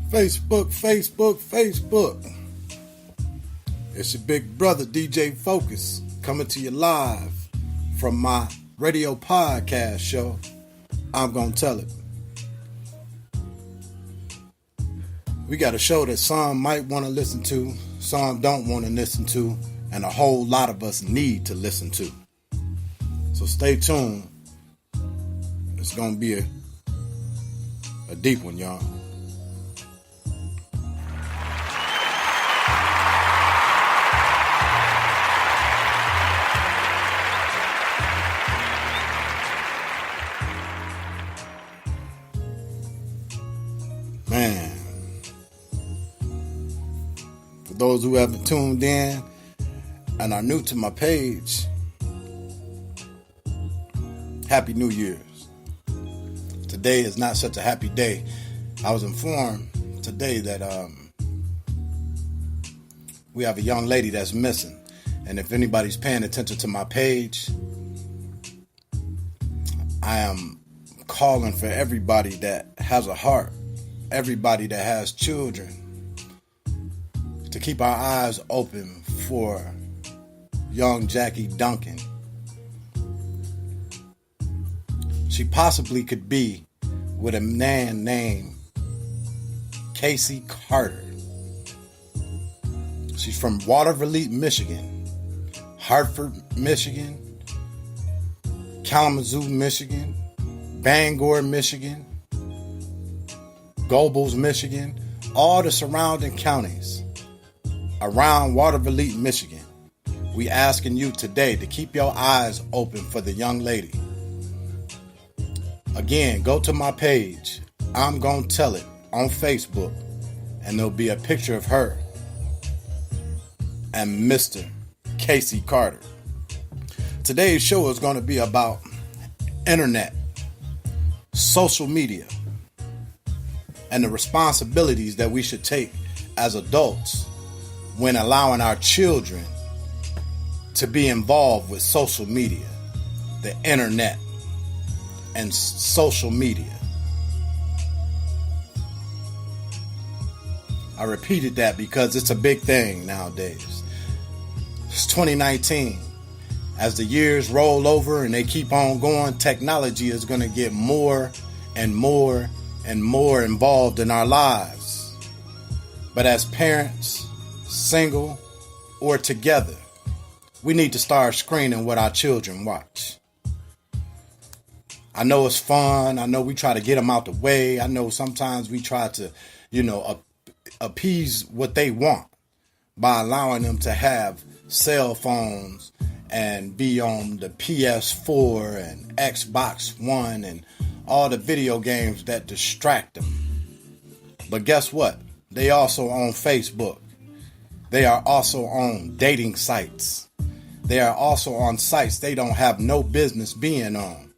Facebook. It's your big brother, DJ Focus, coming to you live from my radio podcast show. I'm gonna tell it. We got a show that some might want to listen to, some don't want to listen to, and a whole lot of us need to listen to. So stay tuned. It's gonna be a deep one, y'all. Man, for those who haven't tuned in and are new to my page, Happy New Year's. Today is not such a happy day. I was informed today that we have a young lady that's missing. And if anybody's paying attention to my page, I am calling for everybody that has a heart, everybody that has children, to keep our eyes open for young Jackie Duncan. She possibly could be with a man named Casey Carter. She's from WATERVLIET, Michigan, Hartford, Michigan, Kalamazoo, Michigan, Bangor, Michigan, Gobles, Michigan, all the surrounding counties around WATERVLIET, Michigan. We asking you today to keep your eyes open for the young lady. Again, go to my page, I'm Gonna Tell It, on Facebook, and there'll be a picture of her and Mr. Casey Carter. Today's show is going to be about internet, social media, and the responsibilities that we should take as adults when allowing our children to be involved with social media, the internet, and social media. I repeated that because it's a big thing nowadays. It's 2019. As the years roll over and they keep on going, technology is going to get more and more and more involved in our lives. But as parents, single or together, we need to start screening what our children watch. I know it's fun. I know we try to get them out the way. I know sometimes we try to, appease what they want by allowing them to have cell phones and be on the PS4 and Xbox One and all the video games that distract them. But guess what? They also on Facebook. They are also on dating sites. They are also on sites they don't have no business being on.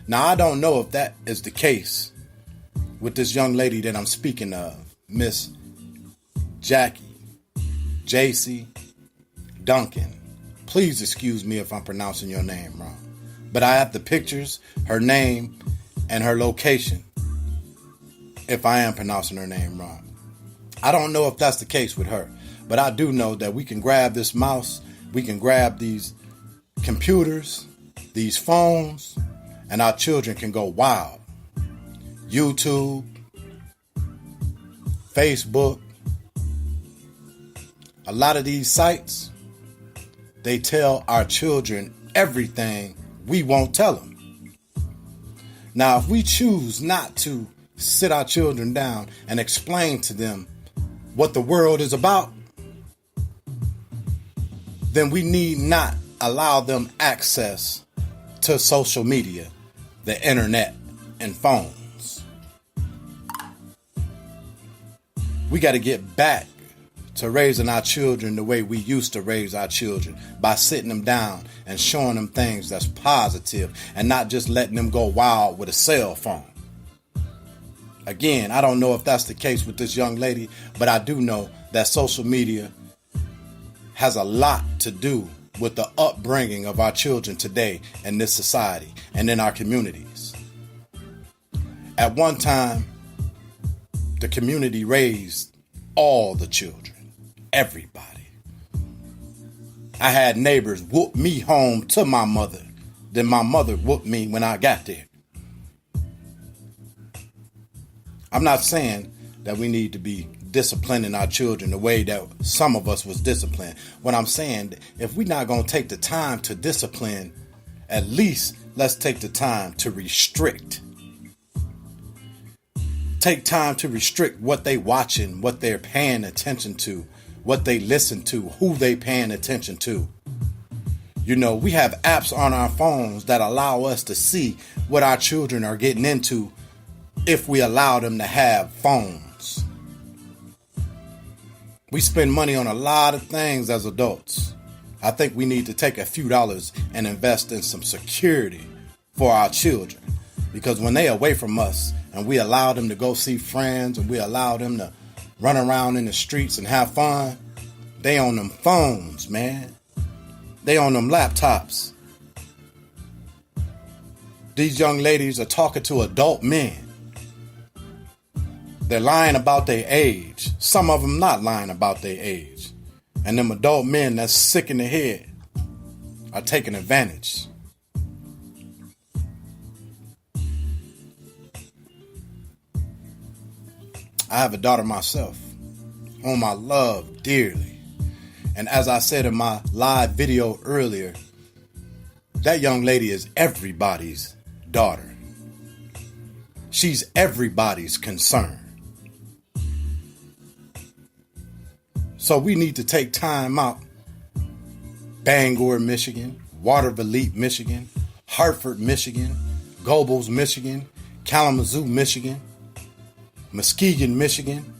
Now, I don't know if that is the case with this young lady that I'm speaking of, Miss JACI Duncan. Please excuse me if I'm pronouncing your name wrong. But I have the pictures, her name, and her location if I am pronouncing her name wrong. I don't know if that's the case with her, but I do know that we can grab this mouse, we can grab these computers, these phones, and our children can go wild. YouTube, Facebook, a lot of these sites, they tell our children everything we won't tell them. Now, if we choose not to sit our children down and explain to them what the world is about, then we need not allow them access to social media, the internet, and phones. We got to get back to raising our children the way we used to raise our children, by sitting them down and showing them things that's positive and not just letting them go wild with a cell phone. Again, I don't know if that's the case with this young lady, but I do know that social media has a lot to do with the upbringing of our children today in this society and in our communities. At one time, The community raised all the children, everybody. I had neighbors whoop me home to my mother. Then my mother whooped me when I got there. I'm not saying that we need to be disciplining our children the way that some of us was disciplined. What I'm saying, if we're not going to take the time to discipline, at least let's take the time to restrict. Take time to restrict what they watching, what they're paying attention to, what they listen to, who they paying attention to. You know, we have apps on our phones that allow us to see what our children are getting into if we allow them to have phones. We spend money on a lot of things as adults. I think we need to take a few dollars and invest in some security for our children. Because when they away from us and we allow them to go see friends and we allow them to run around in the streets and have fun, they on them phones, man. They on them laptops. These young ladies are talking to adult men. They're lying about their age. Some of them not lying about their age. And them adult men that's sick in the head are taking advantage. I have a daughter myself, whom I love dearly. And as I said in my live video earlier, that young lady is everybody's daughter. She's everybody's concern. So we need to take time out. Bangor, Michigan, WATERVLIET, Michigan, Hartford, Michigan, Gobles, Michigan, Kalamazoo, Michigan, Muskegon, Michigan,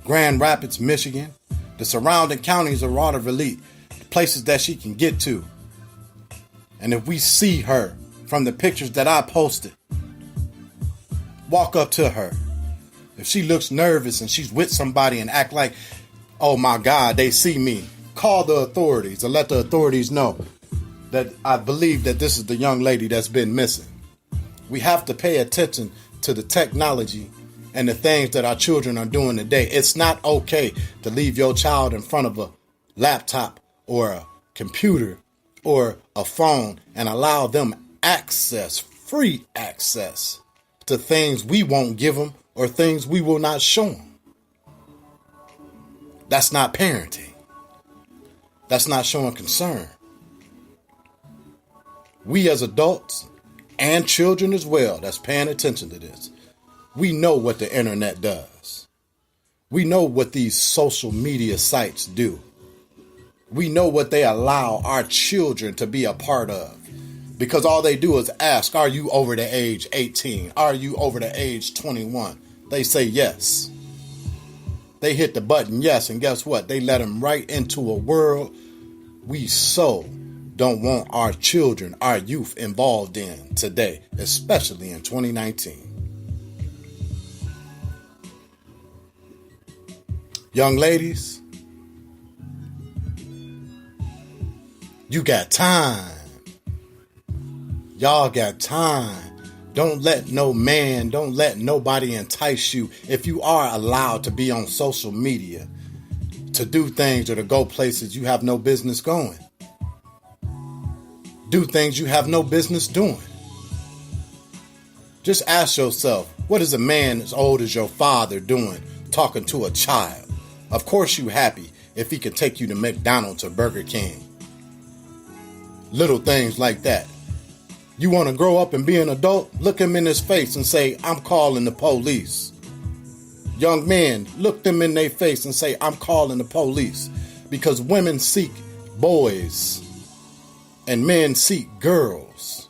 Grand Rapids, Michigan, the surrounding counties of WATERVLIET, places that she can get to. And if we see her from the pictures that I posted, walk up to her. If she looks nervous and she's with somebody and act like, oh my God, they see me, call the authorities and let the authorities know that I believe that this is the young lady that's been missing. We have to pay attention to the technology and the things that our children are doing today. It's not okay to leave your child in front of a laptop or a computer or a phone and allow them access, free access to things we won't give them or things we will not show them. That's not parenting. That's not showing concern. We as adults and children as well that's paying attention to this, we know what the internet does. We know what these social media sites do. We know what they allow our children to be a part of. Because all they do is ask, are you over the age 18? Are you over the age 21? They say yes. They hit the button yes, and guess what? They let them right into a world we so don't want our children, our youth involved in today, especially in 2019. Young ladies, you got time. Y'all got time. Don't let no man, don't let nobody entice you. If you are allowed to be on social media, to do things or to go places you have no business going. Do things you have no business doing. Just ask yourself, what is a man as old as your father doing talking to a child? Of course you happy if he can take you to McDonald's or Burger King. Little things like that. You want to grow up and be an adult? Look him in his face and say, I'm calling the police. Young men, look them in their face and say, I'm calling the police. Because women seek boys and men seek girls.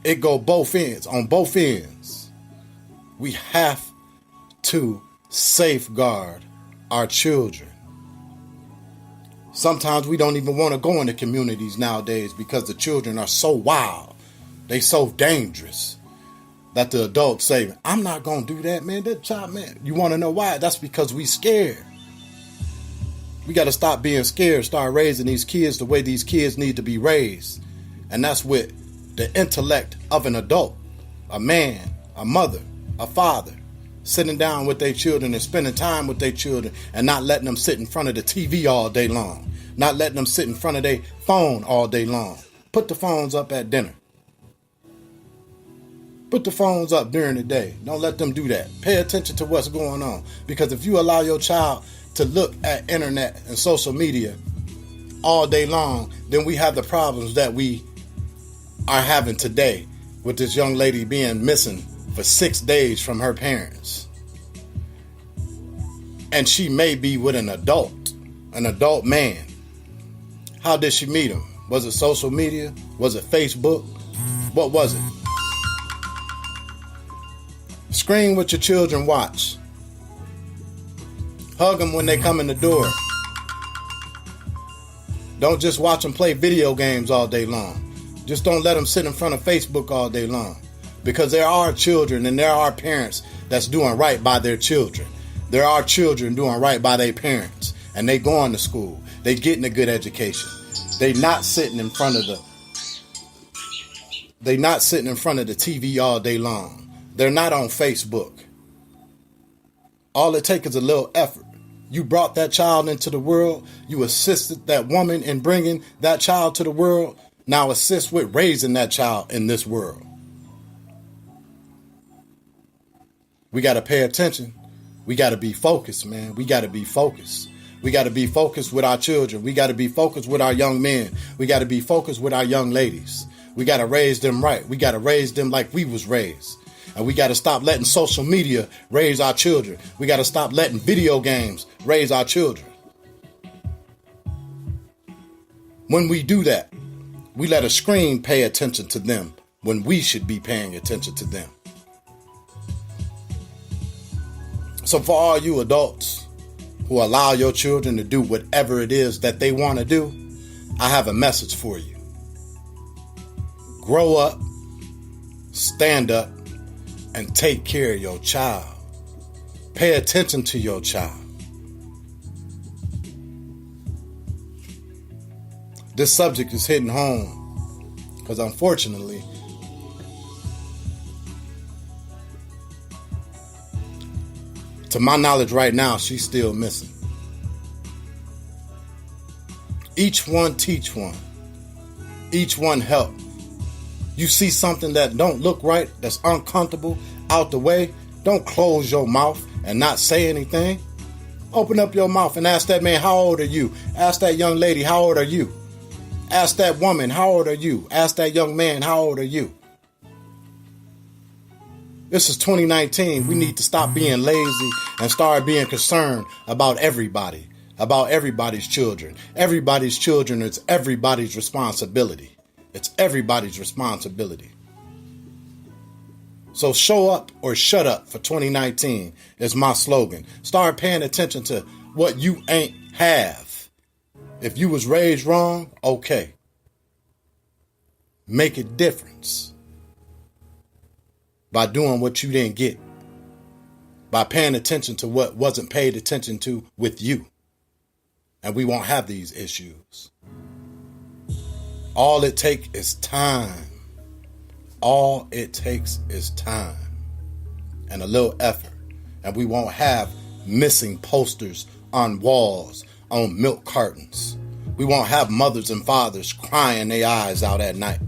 It go both ends, on both ends. We have to safeguard our children. Sometimes we don't even want to go into communities nowadays because the children are so wild. They so dangerous that the adults say, I'm not going to do that, man. That child, man. You want to know why? That's because we scared. We got to stop being scared, start raising these kids the way these kids need to be raised. And that's with the intellect of an adult, a man, a mother, a father. sitting down with their children and spending time with their children and not letting them sit in front of the TV all day long, not letting them sit in front of their phone all day long. Put the phones up at dinner. Put the phones up during the day. Don't let them do that. Pay attention to what's going on. Because if you allow your child to look at internet and social media all day long, then we have the problems that we are having today with this young lady being missing for 6 days from her parents. And she may be with an adult man. How did she meet him? Was it social media? Was it Facebook? What was it? Screen what your children watch. Hug them when they come in the door. Don't just watch them play video games all day long. Just don't let them sit in front of Facebook all day long. Because there are children and there are parents that's doing right by their children. There are children doing right by their parents. And they going to school. They getting a good education. They not sitting in front of the TV all day long. They're not on Facebook. All it takes is a little effort. You brought that child into the world. You assisted that woman in bringing that child to the world. Now assist with raising that child in this world. We got to pay attention. We got to be focused, man. We got to be focused. We got to be focused with our children. We got to be focused with our young men. We got to be focused with our young ladies. We got to raise them right. We got to raise them like we was raised. And we got to stop letting social media raise our children. We got to stop letting video games raise our children. When we do that, we let a screen pay attention to them when we should be paying attention to them. So for all you adults who allow your children to do whatever it is that they want to do, I have a message for you. Grow up, stand up, and take care of your child. Pay attention to your child. This subject is hitting home because unfortunately, to my knowledge right now, she's still missing. Each one teach one. Each one help. You see something that don't look right, that's uncomfortable, out the way, don't close your mouth and not say anything. Open up your mouth and ask that man, how old are you? Ask that young lady, how old are you? Ask that woman, how old are you? Ask that young man, how old are you? This is 2019. We need to stop being lazy and start being concerned about everybody, about everybody's children. Everybody's children is everybody's responsibility. It's everybody's responsibility. So show up or shut up for 2019 is my slogan. Start paying attention to what you ain't have. If you was raised wrong, okay. Make a difference by doing what you didn't get. By paying attention to what wasn't paid attention to with you. And we won't have these issues. All it takes is time. All it takes is time and a little effort. And we won't have missing posters on walls, on milk cartons. We won't have mothers and fathers crying their eyes out at night,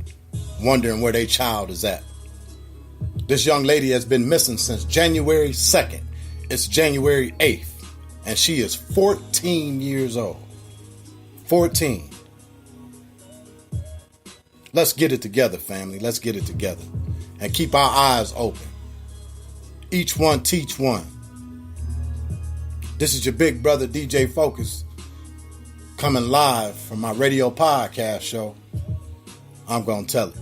wondering where their child is at. This young lady has been missing since January 2nd. It's January 8th. And she is 14 years old. 14. Let's get it together, family. Let's get it together. And keep our eyes open. Each one teach one. This is your big brother, DJ Focus, coming live from my radio podcast show. I'm going to tell it.